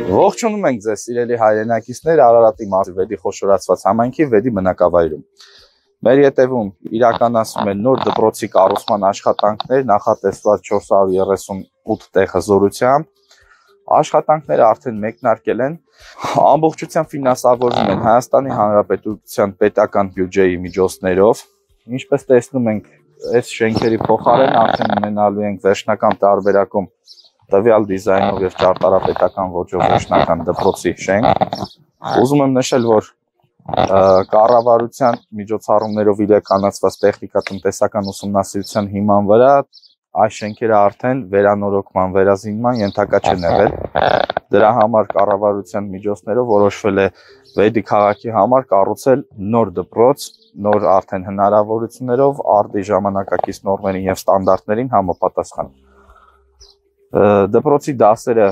Ողջունում ենք ձեզ սիրելի հայրենակիցներ Արարատի մարզի վեդի խոշորացված համայնքի վեդի բնակավայրում։ Մեր ետևում իրականացվում են նոր դպրոցի կառուցման աշխատանքներ նախատեսված 438 տեղ հզորությամբ։ Աշխատանքները արդեն մեկնարկել են, ամբողջությամբ ֆինանսավորվում են Հայաստանի Հանրապետության պետական բյուջեի միջոցներով։ Ինչպես տեսնում ենք, այս շենքերի փոխարեն արդեն ունենալու ենք վերջնական տարբերակում տվյալ դիզայնով եւ ճարտարապետական ոճով վերջնական դպրոցի շենք։ Ուզում եմ նշել, որ կառավարության միջոցառումներով իրականացված տեխնիկատնտեսական ուսումնասիրության հիման վրա այս շենքերը արդեն վերանորոգման, վերազինման ենթակա չեն եղել։ Դրա համար կառավարության միջոցներով որոշվել է Վեդի քաղաքի համար կառուցել նոր դպրոց, նոր արդեն հնարավորություններով արտի ժամանակակից նորմերին եւ ստանդարտներին համապատասխան։ Դպրոցի դասերը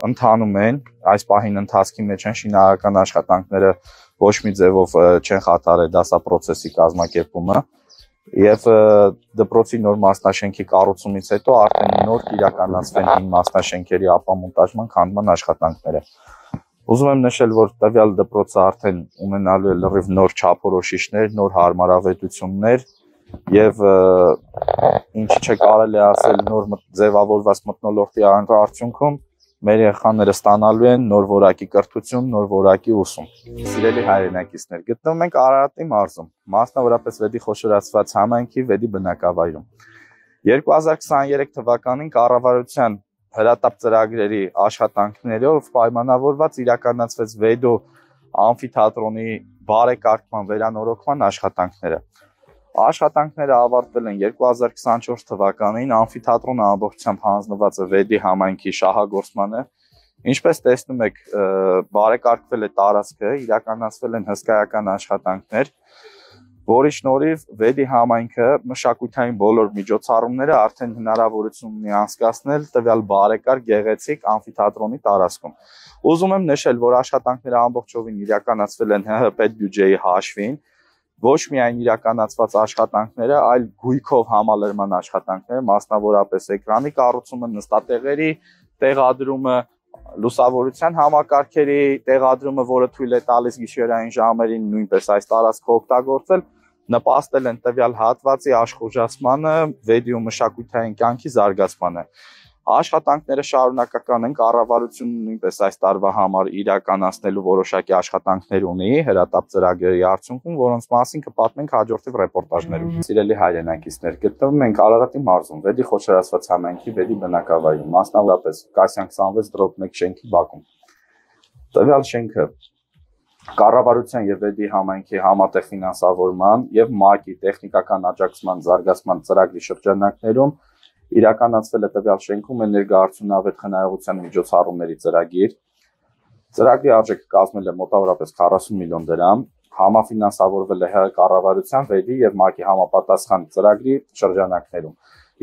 ընթանում են, այս պահին ընթացքի մեջ են, շինարարական աշխատանքները ոչ մի ձևով չեն խաթարել դասապրոցեսի կազմակերպումը եւ դպրոցի նոր մասնաշենքի կառուցումից հետո արդեն նոր իրականացվեն հին մասնաշենքերի ապամոնտաժման քանդման աշխատանքները։ Ուզում եմ նշել, որ տվյալ դպրոցը արդեն ունենալու է լրիվ նոր չափորոշիչներ, նոր հարմարավետություններ եւ ինչի չկարելի ասել նոր ձևավորված մթնոլորտի արդյունքում մեր երեխաները ստանալու են նոր որակի կրթություն, նոր որակի ուսում։ Սիրելի հայրենակիցներ, գտնվում ենք Արարատի մարզում, մասնավորապես Վեդի խոշորացված համայնքի Վեդի բնակավայրում։ 2023 թվականին կառավարության հրատապ ծրագրերի աշխատանքներով պայմանավորված իրականացվեց Վեդո ամֆիթատրոնի բարեկարգման վերանորոգման աշխատանքները։ Աշխատանքները ավարտվել են 2024 թվականին, ամֆիթատրոնը ամբողջությամբ հանձնված է Վեդի համայնքի շահագործմանը։ Ինչպես տեսնում եք, բարեկարգվել է տարածքը, իրականացվել են հսկայական աշխատանքներ, որի շնորհիվ Վեդի համայնքը մշակութային բոլոր միջոցառումները արդեն հնարավորություն ունի անցկացնել տվյալ բարեկարգ գեղեցիկ ամֆիթատրոնի տարածքում։ Ուզում եմ նշել, որ աշխատանքները ամբողջովին իրականացվել են ՀՀ պետբյուջեի հաշվին, ոչ միայն իրականացված աշխատանքները, այլ գույքով համալրման աշխատանքները, մասնավորապես էկրանի կառուցումը, նստատեղերի տեղադրումը, լուսավորության համակարգերի տեղադրումը, որը թույլ է տալիս գիշերային ժամերին նույնպես այս տարածքը օգտագործել, նպաստել են տվյալ հատվածի աշխուժացմանը, Վեդիու մշակութային կյանքի զարգացմանը։ Աշխատանքները շարունակական են, կառավարությունը նույնպես այս տարվա համար իրականացնելու որոշակի աշխատանքներ ունի հրատապ ծրագրերի արդյունքում, որոնց մասին կպատմենք հաջորդի ռեպորտաժներում։ Սիրելի հայրենակիցներ, գտնվում ենք Արարատի մարզում, Վեդի խոշորացված համայնքի Վեդի բնակավայրում, մասնավորապես Կասյան 26/1 շենքի բակում։ Տվյալ շենքը կառավարության եւ Վեդի համայնքի համատեղ ֆինանսավորման եւ ՄԱԿ-ի տեխնիկական աջակցման զարգացման ծրագրի շրջանակներում իրականացվել է տվյալ շենքում էներգոարդյունավետ խնայողության միջոցառումների ծրագիր։ Ծրագրի արժեքը կազմել է մոտավորապես 40 միլիոն դրամ, համաֆինանսավորվել է ՀՀ կառավարության, Վեդի եւ ՄԱԿ-ի համապատասխան ծրագրի շրջանակներում։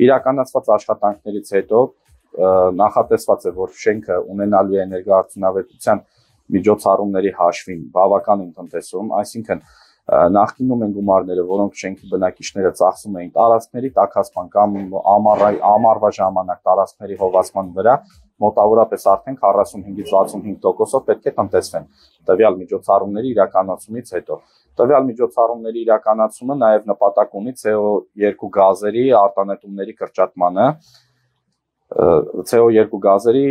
Իրականացված աշխատանքներից հետո նախատեսված է, որ շենքը ունենալու է էներգոարդյունավետության միջոցառումների հաշվին բավականին տնտեսում, այսինքն նախկինում են գումարները, որոնք շենքի բնակիչները ծախսում էին տարածքների տաքացման կամ ամառվա ժամանակ տարածքների հովացման վրա, մոտավորապես արդեն 45-ից 65%-ով պետք է տնտեսվեն տվյալ միջոցառումների իրականացումից հետո։ Տվյալ միջոցառումների իրականացումը նաև նպատակ ունի CO2 գազերի արտանետումների կրճատմանը, CO2 գազերի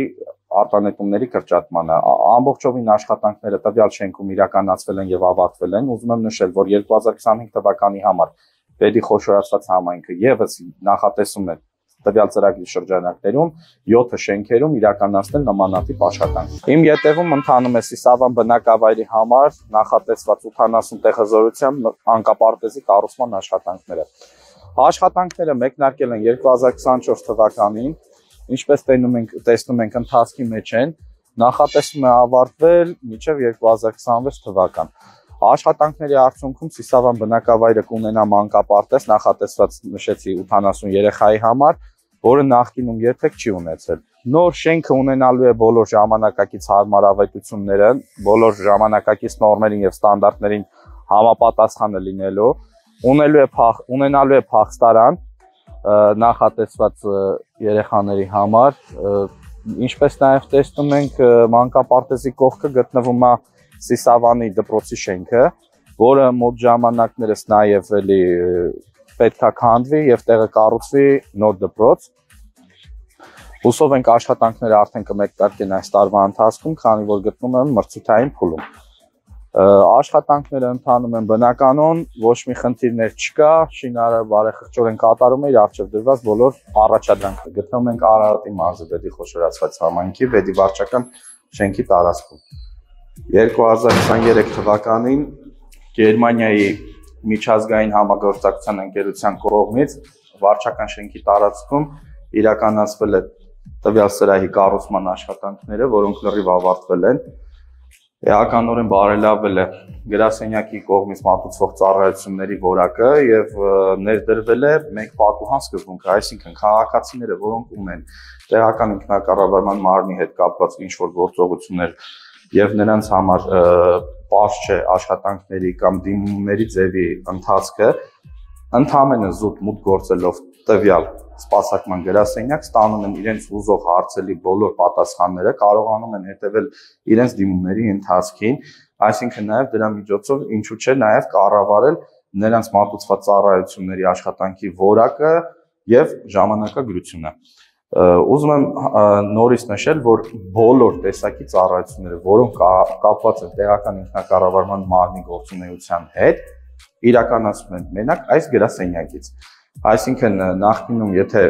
արտանետումների կրճատմանը։ Ամբողջովին աշխատանքները տվյալ շենքում իրականացվել են եւ ավարտվել են։ Ուզում եմ նշել, որ 2025 թվականի համար Վեդի խոշորացված համայնքը եւս նախատեսում է տվյալ ծրագրի շրջանակներում 7 շենքերում իրականացնել նմանատիպ աշխատանք։ Իմ ետևում ընթանում է Սիսավան բնակավայրի համար նախատեսված 80 տեղ հզորությամբ անկապարտեզի կառուցման աշխատանքները։ Աշխատանքները մեկնարկել են 2024 թվականին, ինչպես տեսնում ենք ընթացքի մեջ են, նախատեսում է ավարտվել մինչև 2026 թվական։ Աշխատանքների արդյունքում Սիսավան բնակավայրը կունենա մանկապարտեզ, նախատեսված նշեցի 80 երեխայի համար, որը նախկինում երբեք չի ունեցել։ Նոր շենքը ունենալու է բոլոր ժամանակակից հարմարավետությունները, բոլոր ժամանակակից նորմերին եւ ստանդարտներին համապատասխանը լինելու, ունենալու է փախստարան, նախատեսված երեխաների համար, Ինչպես նաև տեսնում ենք մանկապարտեզի կողքը գտնվում է Սիսավանի դպրոցի շենքը, որը մոտ ժամանակներս նաև էլի պետք է քանդվի եւ տեղը կառուցվի նոր դպրոց։ Հուսով ենք աշխատանքները արդեն կմեկնարկեն այս տարվա ընթացքում, քանի որ գտնվում են մրցութային փուլում։ Աշխատանքները ընթանում են բնականon, ոչ մի խնդիրներ չկա, շինարարը բարեխղճորեն կատարում է իր առջև դրված բոլոր առաջադրանքները։ Գտնվում ենք Արարատի մարզի Վեդի խոշորացված համայնքի Վեդի վարչական շենքի տարածքում։ 2023 թվականին Գերմանիայի միջազգային համագործակցության ընկերության կողմից վարչական շենքի տարածքում իրականացվել է տվյալ սրահի կառուցման աշխատանքները, որոնք լրիվ ավարտվել են։ Էականորեն բարելավել է գրասենյակի կողմից մատուցվող ծառայությունների որակը եւ ներդրվել է մեկ պատուհան սկզբունքը, այսինքն քաղաքացիները, որոնք ունեն տեղական ինքնակառավարման մարմնի հետ կապված ինչ-որ գործողություններ եւ նրանց համար պարզ չէ աշխատանքների կամ դիմումների ձևի ընթացքը, ընդհանրապես զուտ մուտք գործելով տվյալ սպասարկման գրասենյակ ստանում են իրենց ուզող հարցերի բոլոր պատասխանները, կարողանում են հետևել իրենց դիմումների ընթացքին, այսինքն նաև դրա միջոցով ինչու՞ չէ նաև կառավարել նրանց մատուցված ծառայությունների աշխատանքի որակը եւ ժամանակագրությունը։ Ուզում եմ նորից նշել, որ բոլոր տեսակի ծառայությունները, որոնք կապված են տեղական ինքնակառավարման մարմնի գործունեության հետ, իրականացվում են մենակ այս գրասենյակից։ Այսինքն նախկինում եթե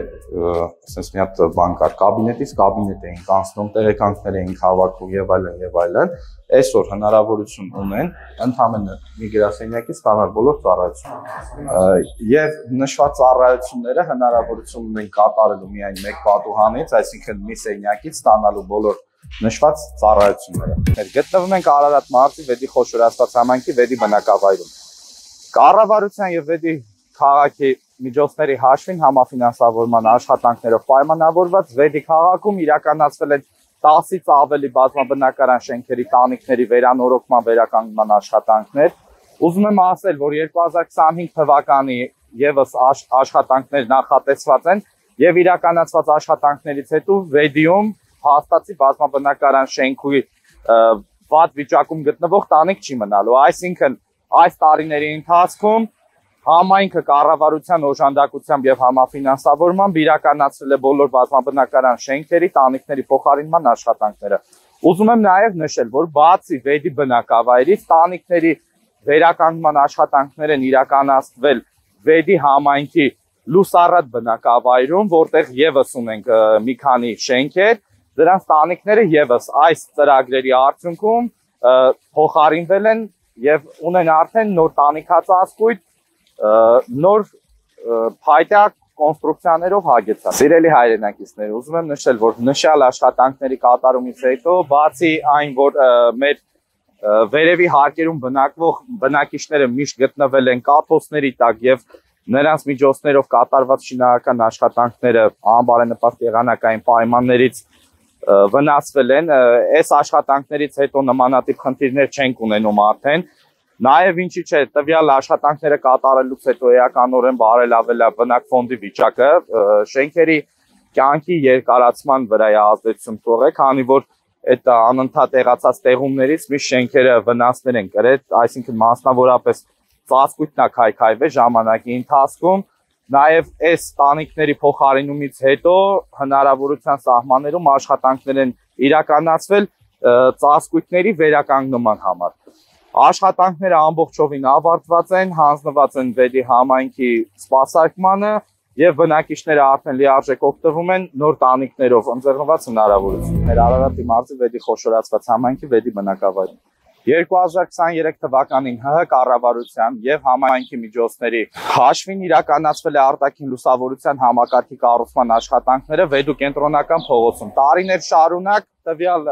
ասես մի հատ բան կար կաբինետից կաբինետ էին կանցնում, տեղեկանքներ էին հավաքում եւ այլն, այսօր հնարավորություն ունեն ընդհանրապես մի գրասենյակից ստանալ բոլոր ծառայությունները։ Եվ նշված ծառայությունները հնարավորություն ունեն կատարելու միայն մեկ պատուհանից, այսինքն մի սենյակից ստանալու բոլոր նշված ծառայությունները։ Գտնվում ենք Արարատ մարզի Վեդի խոշորացված համայնքի Վեդի բնակավայրում։ Կառավարության եւ Վեդի քաղաքի միջոցների հաշվին համաֆինանսավորման աշխատանքներով պայմանավորված Վեդի քաղաքում իրականացվել են 10-ից ավելի բազմաբնակարան շենքերի տանիքների վերանորոգման վերականգնման աշխատանքներ։ Ուզում եմ ասել, որ 2025 թվականի եւս աշխատանքներ նախատեսված են եւ իրականացված աշխատանքներից հետո Վեդիում հաստատի բազմաբնակարան շենքի վատ վիճակում գտնվող տանիք չի մնալու, այսինքն այս տարիների ընթացքում համայնքը կառավարության օժանդակությամբ եւ համաֆինանսավորմամբ իրականացրել է բոլոր բազմաբնակարան շենքերի տանիքների փոխարինման աշխատանքները։ Ուզում եմ նաեւ նշել, որ բացի Վեդի բնակավայրից տանիքների վերականգնման աշխատանքներ են իրականացվել Վեդի համայնքի Լուսարատ բնակավայրում, որտեղ եւս ունենք մի քանի շենքեր, դրանց տանիքները եւս այս ծրագրերի արդյունքում փոխարինվել են եւ ունեն արդեն նոր տանիքածածկույթ նոր փայտյա կոնստրուկցիաներով հագեցած։ Սիրելի հայրենակիցներ, ուզում եմ նշել, որ նշյալ աշխատանքների կատարումից հետո, բացի այն, որ մեր վերևի հարկերում բնակվող բնակիչները միշտ գտնվել են կաթոցների տակ եւ նրանց միջոցներով կատարված շինարարական աշխատանքները անբարենպաստ եղանակային պայմաններից վնասվել են, այս աշխատանքներից հետո նմանատիպ խնդիրներ չենք ունենում արդեն։ Նաև ինչի՞ չէ, տվյալ աշխատանքները կատարելուց հետո էականորեն բարելավել է բնակ ֆոնդի վիճակը, շենքերի կյանքի երկարացման վրա է ազդեցություն թողել, քանի որ այդ անընդհատ եղածած տեղումներից մի շենքերը վնասներ են կրել, այսինքն մասնավորապես ծածկույթն է քայքայվել ժամանակի ընթացքում, նաև այս տանիքների փոխարինումից հետո հնարավորության սահմաններում աշխատանքներ են իրականացվել ծածկույթների վերականգնման համար։ Աշխատանքները ամբողջովին ավարտված են, հանձնված են Վեդի համայնքի սպասարկմանը եւ բնակիչները արդեն լիարժեք օգտվում են նոր տանիքներով ընձեռնված հնարավորություններ Արարատի մարզի Վեդի խոշորացված համայնքի Վեդի բնակավայրում։ 2023 թվականին ՀՀ կառավարության եւ համայնքի միջոցների հաշվին իրականացվել է արտաքին լուսավորության համակարգի կառուցման աշխատանքները Վեդու կենտրոնական փողոցում։ Տարիներ շարունակ տվյալ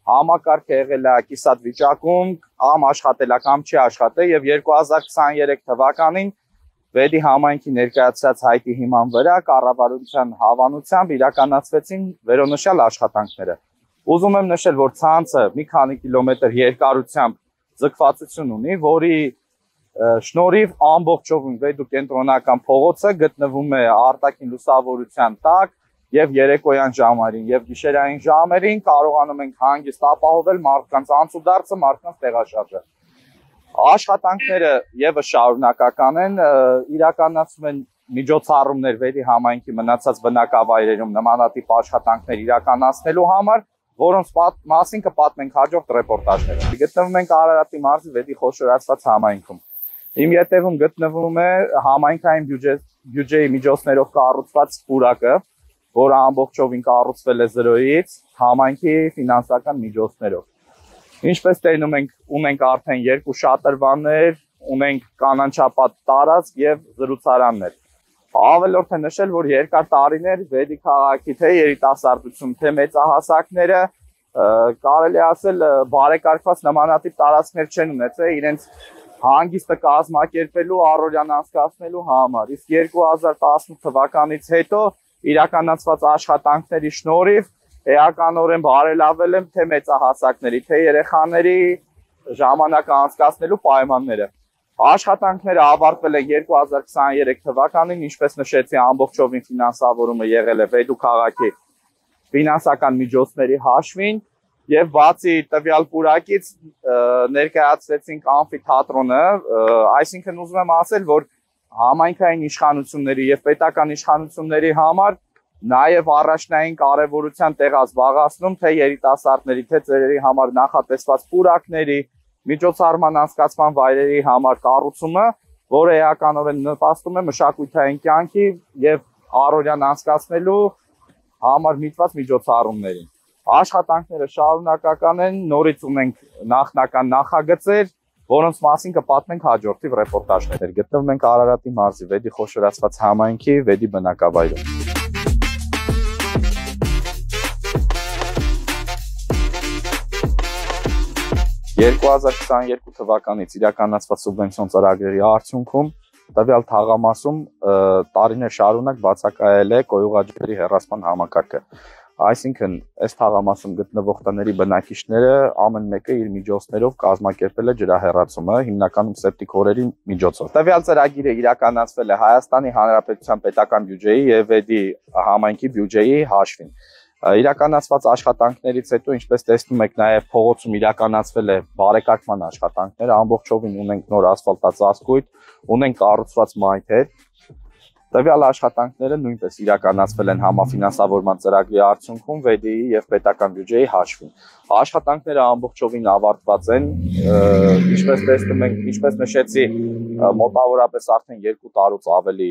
համակարգը եղել է կիսատ վիճակում, կամ աշխատել է, կամ չի աշխատել եւ 2023 թվականին Վեդի համայնքի ներկայացրած հայտի հիման վրա կառավարության հավանությամբ իրականացվեցին վերոնշյալ աշխատանքները։ Ուզում եմ նշել, որ ցանցը մի քանի կիլոմետր երկարությամբ ձգվածություն ունի, որի շնորհիվ ամբողջովին Վեդու կենտրոնական փողոցը գտնվում է արտաքին լուսավորության տակ եւ երեկոյան ժամերին եւ գիշերային ժամերին կարողանում ենք հանգիստ ապահովել մարդկանց անցուդարձը, մարդկանց տեղաշարժը։ Աշխատանքները եւս շարունակական են, իրականացում են միջոցառումներ Վեդի համայնքի մնացած բնակավայրերում նմանատիպ աշխատանքներ իրականացնելու համար, որոնց մասին կպատմենք հաջորդ ռեպորտաժներում։ Գտնվում ենք Արարատի մարզի Վեդի խոշորացված համայնքում։ Իմ ետևում գտնվում է համայնքային բյուջեի միջոցներով կառուցված պուրակը, որը ամբողջովին կառուցվել է զրոյից համայնքի ֆինանսական միջոցներով։ Ինչպես տենում ունենք արդեն 2 շատրվաններ, ունենք կանանչապատ տարածք եւ զրուցարաններ։ Ավելորդ է նշել, որ երկար տարիներ Վեդի քաղաքի թե երիտասարդություն, թե մեծահասակները կարելի ասել բարեկարգված նմանատիպ տարածքներ չեն ունեցել իրենց հանգիստը կազմակերպելու, առօրյան անցկացնելու համար։ Իսկ 2018 թվականից հետո իրականացված աշխատանքների շնորհիվ էականորեն բարելավել են թե մեծահասակների, թե երեխաների ժամանակը անցկացնելու պայմանները։ Աշխատանքները ավարտվել են 2023 թվականին, ինչպես նշեցի, ամբողջովին ֆինանսավորումը եղել է Վեդու քաղաքի ֆինանսական միջոցների հաշվին եւ բացի տվյալ պուրակից ներկայացրեցինք ամֆիթատրոնը, այսինքն ուզում եմ ասել, որ համայնքային իշխանությունների եւ պետական իշխանությունների համար նաեւ առաջնային կարեւորության տեղ զբաղեցնում թե երիտասարդների, թե ծերերի համար նախատեսված պուրակների միջոցառման անցկացման վայրերի համար կառուցումը, որը էականորեն նպաստում է մշակութային կյանքի եւ առօրյան անցկացնելու համար միտված միջոցառումներին։ Աշխատանքները շարունակական են, նորից ունենք նախնական նախագծեր, որոնց մասին կպատմենք հաջորդի ռեպորտաժներ։ Գտնվում ենք Արարատի մարզի Վեդի խոշորացված համայնքի Վեդի բնակավայրում։ 2022 թվականից իրականացված սուբվենցիոն ծրագրերի արդյունքում տվյալ թաղամասում տարիներ շարունակ բացակայել է կոյուղաջրերի հեռացման համակարգը։ Այսինքն, այս թաղամասում գտնվող տների բնակիչները ամեն մեկը իր միջոցներով կազմակերպել է ջրահեռացումը, հիմնականում սեպտիկ հորերի միջոցով։ Տվյալ ծրագիրը իրականացվել է Հայաստանի Հանրապետության պետական բյուջեի եւ Վեդի համայնքի բյուջեի հաշվին։ Իրականացված աշխատանքներից հետո, ինչպես տեսնում եք, նաև փողոցում իրականացվել է բարեկարգման աշխատանքներ, ամբողջովին ունենք նոր ասֆալտածածկույթ, ունենք կառուցված մայթեր։ Տվյալ աշխատանքները նույնպես իրականացվել են համաֆինանսավորման ծրագրի արդյունքում Վեդիի եւ պետական բյուջեի հաշվին։ Աշխատանքները ամբողջովին ավարտված են, ինչպես տեսնում ենք, ինչպես նշեցի, մոտավորապես արդեն 2 տարուց ավելի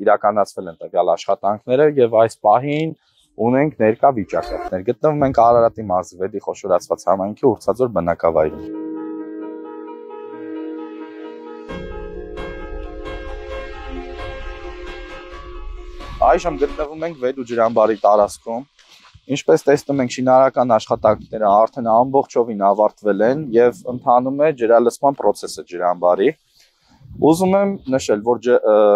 իրականացվել են տվյալ աշխատանքները եւ այս պահին ունենք ներկա վիճակը։ Գտնվում ենք Արարատի մարզի Վեդի խոշորացված համայնքի Ուրցաձոր բնակավայրում։ Այժմ գտնվում ենք Վեդու ջրամբարի տարածքում։ Ինչպես տեսնում ենք, շինարարական աշխատանքները արդեն ամբողջովին ավարտվել են եւ ընթանում է ջրալցման process-ը ջրամբարի։ Ուզում եմ նշել, որ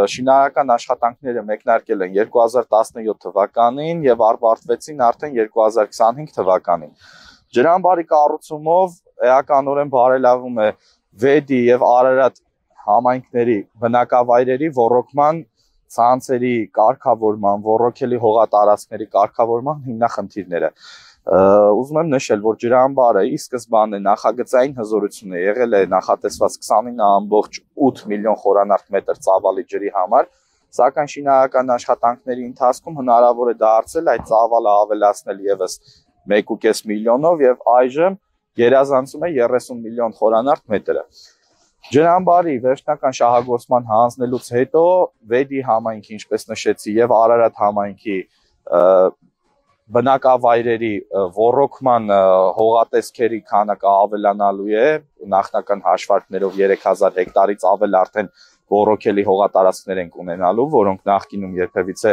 շինարարական աշխատանքները մեկնարկել են 2017 թվականին եւ ավարտվեցին արդեն 2025 թվականին։ Ջրամբարի կառուցումով էականորեն բարելավում է Վեդի եւ Արարատ համայնքների բնակավայրերի ոռոգման ցանցերի կարգավորման, ոռոգելի հողատարածքների կարգավորման հիմնախնդիրները։ Ուզում եմ նշել, որ ջրամբարը ի սկզբանե նախագծային հզորություն է եղել է նախատեսված 29.8 միլիոն խորանարդ մետր ծավալի ջրի համար, սակայն շինարարական աշխատանքների ընթացքում հնարավոր է դարձել այդ ծավալը ավելացնել եւս 1.5 միլիոնով եւ այժմ գերազանցում է 30 միլիոն խորանարդ մետրը։ Ջրամբարի վերջնական շահագործման հանձնելուց հետո Վեդի համայնքի, ինչպես նշեցի, եւ Արարատ համայնքի բնակավայրերի ոռոգման հողատեսքերի քանակը ավելանալու է, նախնական հաշվարկներով 3000 հեկտարից ավել արդեն ոռոգելի հողատարածքներ են ունենալու, որոնք նախկինում երբևիցե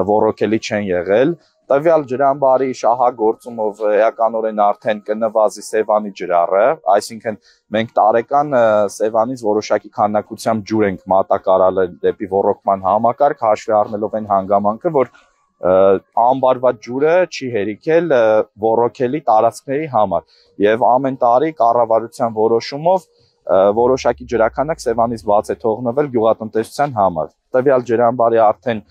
ոռոգելի չեն եղել։ Տվյալ ջրամբարի շահագործումով էականորեն արդեն կնվազի Սևանի ջրառը, այսինքն մենք տարեկան Սևանից որոշակի քանակությամբ ջուր ենք մատակարարել դեպի ոռոգման համակարգ, հաշվի առնելով այն հանգամանքը, որ ամբարված ջուրը չի հերիքել ոռոգելի տարածքների համար եւ ամեն տարի կառավարության որոշումով որոշակի ջրաքանակ Սևանից բաց է թողնվել գյուղատնտեսության համար։ Տվյալ ջրամբարի արդեն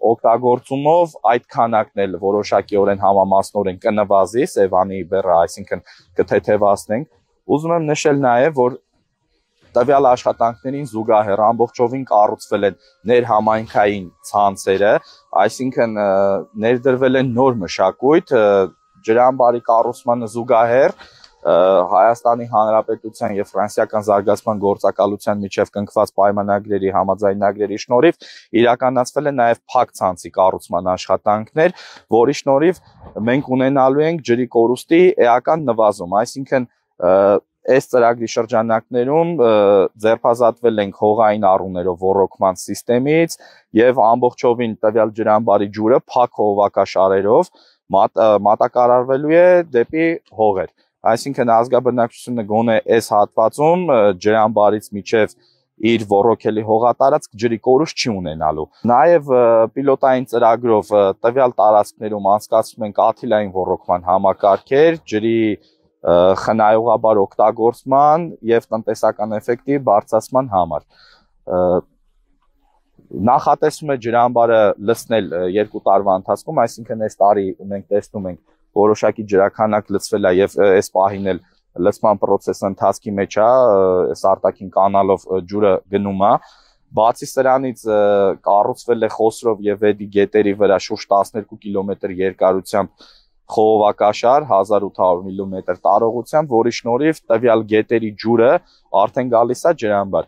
օգտագործումով այդ քանակն էլ որոշակիորեն համամասնորեն կնվազի Սևանի բեռը, այսինքն կթեթևացնենք։ Ուզում եմ նշել նաև, որ տվյալ աշխատանքներին զուգահեռ ամբողջովին կառուցվել են ներհամայնքային ցանցերը, այսինքն ներդրվել են նոր մշակույթ ջրամբարի կառուցմանը զուգահեռ Հայաստանի Հանրապետության եւ Ֆրանսիական զարգացման գործակալության միջև կնքված պայմանագրերի համաձայնագրերի շնորհիվ իրականացվել է նաեւ փակ ցանցի կառուցման աշխատանքներ, որի շնորհիվ մենք ունենալու ենք ջրի կորուստի էական նվազում, այսինքն այս ծրագրի շրջանակներում ձերբազատվել ենք հողային առուներով ոռոգման համակարգից եւ ամբողջովին տվյալ ջրամբարի ջուրը փակ հողովակաշարերով մատակարարվելու է դեպի հողեր։ Այսինքն ազգաբնակչությունը գոնե այս հատվածում ջրամբարից միջև իր ոռոգելի հողատարածք ջրի կորուստ չի ունենալու։ Նաև պիլոտային ծրագրով տվյալ տարածքներում անցկացվում են աթիլային ոռոգման համակարգեր, ջրի խնայողաբար օգտագործման եւ տնտեսական էֆեկտի բարձրացման համար։ Նախատեսվում է ջրամբարը լցնել 2 տարվա ընթացքում, այսինքն այս տարի մենք տեսնում ենք որոշակի ջրաքանակ լցվել է եւ այս պահին էլ լցման process ընթացքի մեջ է, այս արտաքին կանալով ջուրը գնում է։ Բացի սրանից կառուցվել է Խոսրով եւ Վեդի գետերի վրա շուրջ 12 կիլոմետր երկարությամբ խողովակաշար 1800 մմ տարողությամբ, որի շնորհիվ տվյալ գետերի ջուրը արդեն գալիս է ջրամբար։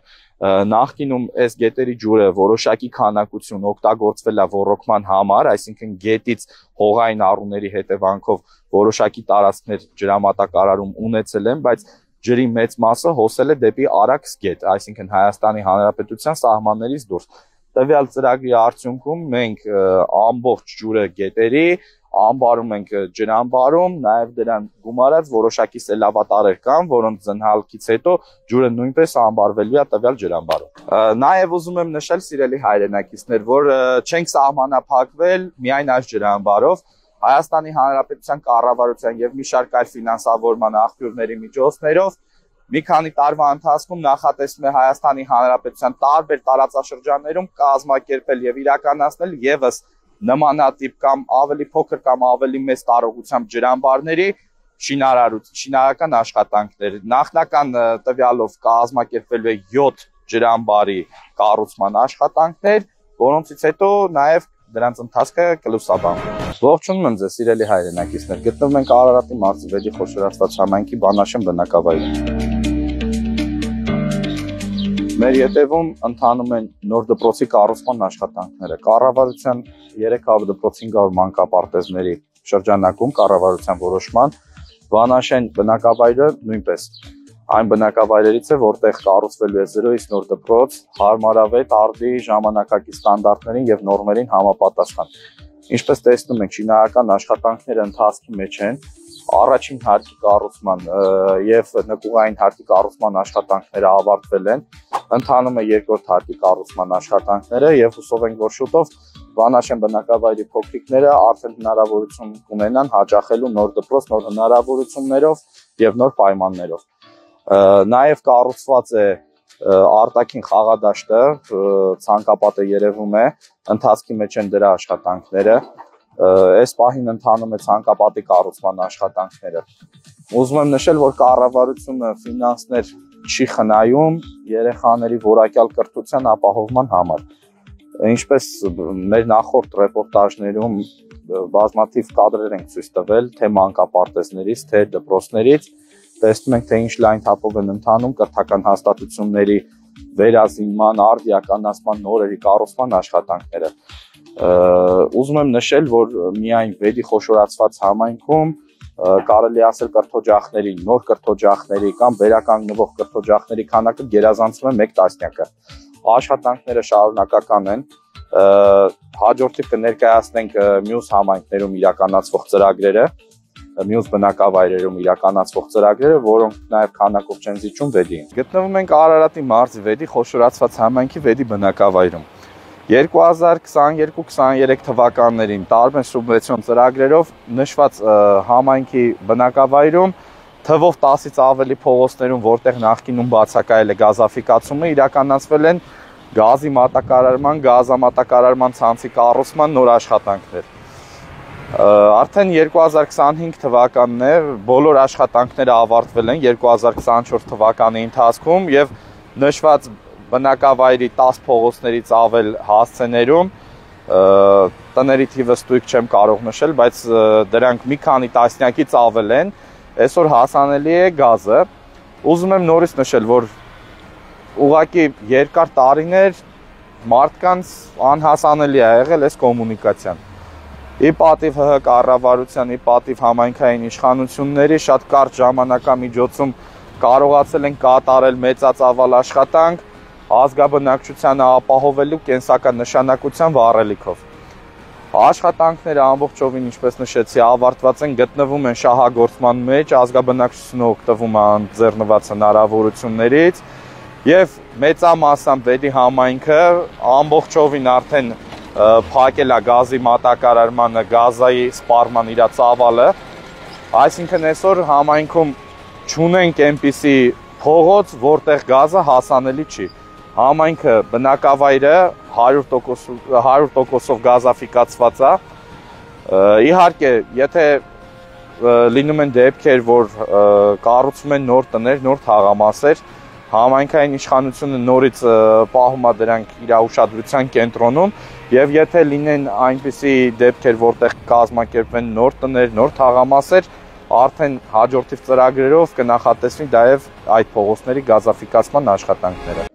Նախկինում այս գետերի ջուրը որոշակի քանակություն օգտագործվել է ոռոգման համար, այսինքն գետից հողային առուների հետևանքով որոշակի տարածքներ ջրամատակարարում ունեցել են, բայց ջրի մեծ մասը հոսել է դեպի Արաքս գետ, այսինքն Հայաստանի Հանրապետության սահմաններից դուրս։ Տվյալ ծրագրի արդյունքում մենք ամբողջ ջուրը գետերի ամբարում ենք ջրամբարում, նաև դրան գումարած որոշակի սելավատարեր կան, որոնց զնհալքից հետո ջուրը նույնպես ամբարվելու է տվյալ ջրամբարում։ Նաև ուզում եմ նշել, սիրելի հայրենակիցներ, որ չենք սահմանափակվել միայն այս ջրամբարով, Հայաստանի Հանրապետության կառավարության եւ մի շարք այլ ֆինանսավորման աղբյուրների միջոցներով մի քանի տարվա ընթացքում նախատեսվում է Հայաստանի Հանրապետության տարբեր տարածաշրջաններում կազմակերպել եւ իրականացնել եւս նմանատիպ կամ ավելի փոքր կամ ավելի մեծ տարողությամբ ջրամբարների շինարարական աշխատանքներ։ Նախնական տվյալով կազմակերպվելու է 7 ջրամբարի կառուցման աշխատանքներ, որոնցից հետո նաև դրանց ընթացքը կլուսաբանվի։ Ողջունում եմ ձեզ, սիրելի հայրենակիցներ։ Գտնվում ենք Արարատի մարզի Վեդի խոշորացված համայնքի Բանաշեն բնակավայրում։ Մեր ետևում ընթանում են նոր դպրոցի կառուցման աշխատանքները։ Կառավարության 300 դպրոց 500 մանկապարտեզների շրջանակում կառավարության որոշման Բանաշեն բնակավայրը նույնպես այն բնակավայրերից է, որտեղ կառուցվելու է 0-ից նոր դպրոց, հարմարավետ արդի ժամանակակից ստանդարտներին եւ նորմերին համապատասխան։ Ինչպես տեսնում ենք, շինարարական աշխատանքները ընթացքի մեջ են, առաջին հարկի կառուցման եւ նկուղային հարկի կառուցման աշխատանքները ավարտվել են, ընթանում է երկրորդ հարկի կառուցման աշխատանքները եւ հուսով ենք, որ շուտով Բանաշեն բնակավայրի փոքրիկները արդեն հնարավորություն կունենան հաճախելու նոր դպրոց, նոր հնարավորություններով եւ նոր պայմաններով։ Նաեւ կառուցված է արտաքին խաղադաշտը, ցանկապատը երևում է, ընթացքի մեջ են դրա աշխատանքները, այս պահին ընթանում է ցանկապատի կառուցման աշխատանքները։ Ուզում եմ նշել, որ կառավարությունը ֆինանսներ չի խնայում երեխաների որակյալ կրթության ապահովման համար։ Ինչպես մեր նախորդ ռեպորտաժներում բազմաթիվ կադրեր ենք ցույց տվել, թե մանկապարտեզներից, թե դպրոցներից, տեսնում ենք, թե ինչ լայն թափով են ընթանում կրթական հաստատությունների վերազինման, արդիականացման, նորերի կառուցման աշխատանքները։ Ուզում եմ նշել, որ միայն Վեդի խոշորացված համայնքում կարելի ասել կրթօջախների, նոր կրթօջախների կամ վերականգնվող կրթօջախների քանակը գերազանցում է 1 տասնյակը։ Աշխատանքները շարունակական են, հաջորդիվ կներկայացնենք մյուս համայնքներում իրականացվող ծրագրերը, մյուս բնակավայրերում իրականացվող ծրագրերը, որոնք նաև քանակով չեն զիջում Վեդիին։ Գտնվում ենք Արարատի մարզի Վեդի խոշորացված համայնքի Վեդի բնակավայրում։ 2022-23 թվականներին տարբեր սուբվենցիոն ծրագրերով նշված համայնքի բնակավայրում թվով 10-ից ավելի փողոցներում, որտեղ նախկինում բացակայել է գազաֆիկացումը, իրականացվել են գազի մատակարարման, գազամատակարարման ցանցի կառուցման նոր աշխատանքներ։ Արդեն 2025 թվականն է, բոլոր աշխատանքները ավարտվել են 2024 թվականի ընթացքում եւ նշված բնակավայրի 10 փողոցներից ավել հասցեներում տների թիվը ստույգ չեմ կարող նշել, բայց դրանք մի քանի տասնյակից ավել են, այսօր հասանելի է գազը։ Ուզում եմ նորից նշել, որ ուղղակի երկար տարիներ մարդկանց անհասանելի է եղել այս կոմունիկացիան։ Ի պատիվ ՀՀ կառավարության, ի պատիվ համայնքային իշխանությունների շատ կարճ ժամանակամիջոցում կարողացել են կատարել մեծածավալ աշխատանք ազգաբնակչությանը ապահովելու կենսական նշանակության վառելիքով։ Աշխատանքները ամբողջովին, ինչպես նշեցի, ավարտված են, գտնվում են շահագործման մեջ, ազգաբնակչությունը օգտվում է ձեռնված հնարավորություններից եւ մեծամասամբ Վեդի համայնքը ամբողջովին արդեն փակել է գազի մատակարարմանը, գազայի սպառման իր ծավալը, այսինքն այսօր համայնքում չունենք այնպիսի փողոց, որտեղ գազը հասանելի չի։ Համայնքը բնակավայրը 100%-ով գազաֆիկացված է։ Իհարկե, եթե լինում են դեպքեր, որ կառուցում են նոր տներ, նոր թաղամասեր, համայնքային իշխանությունը նորից պահում է դրանք իր ուշադրության կենտրոնում եւ եթե լինեն այնպիսի դեպքեր, որտեղ կազմակերպվեն նոր տներ, նոր թաղամասեր, արդեն հաջորդիվ ծրագրերով կնախատեսվի նաեւ այդ փողոցների գազաֆիկացման աշխատանքները։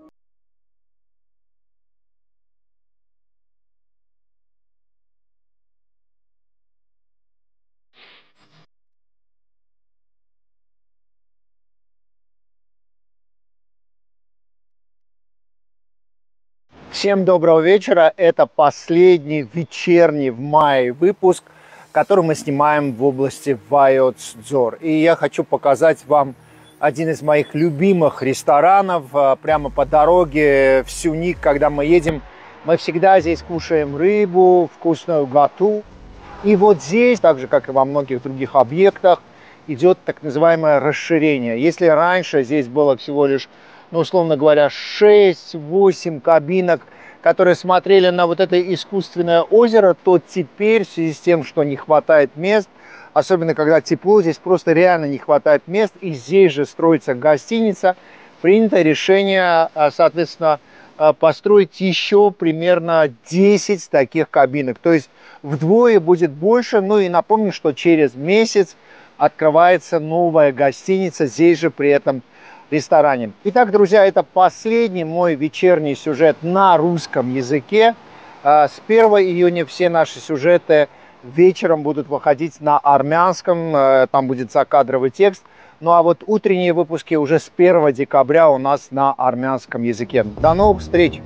Всем доброго вечера. Это последний вечерний в мае выпуск, который мы снимаем в области Вайоцзор. И я хочу показать вам один из моих любимых ресторанов прямо по дороге в Сюник. Когда мы едем, мы всегда здесь кушаем рыбу, вкусную гату. И вот здесь, так же как и во многих других объектах, идет так называемое расширение. Если раньше здесь было всего лишь, ну, условно говоря, 6-8 кабинок, которые смотрели на вот это искусственное озеро, то теперь в связи с тем, что не хватает мест, особенно когда тепло, здесь просто реально не хватает мест, и здесь же строится гостиница, принято решение, соответственно, построить еще примерно 10 таких кабинок. То есть вдвое будет больше. Ну и напомню, что через месяц открывается новая гостиница здесь же при этом ресторане. Итак, друзья, это последний мой вечерний сюжет на русском языке. С 1 июня все наши сюжеты вечером будут выходить на армянском, там будет закадровый текст. Ну а вот утренние выпуски уже с 1 декабря у нас на армянском языке. До новых встреч!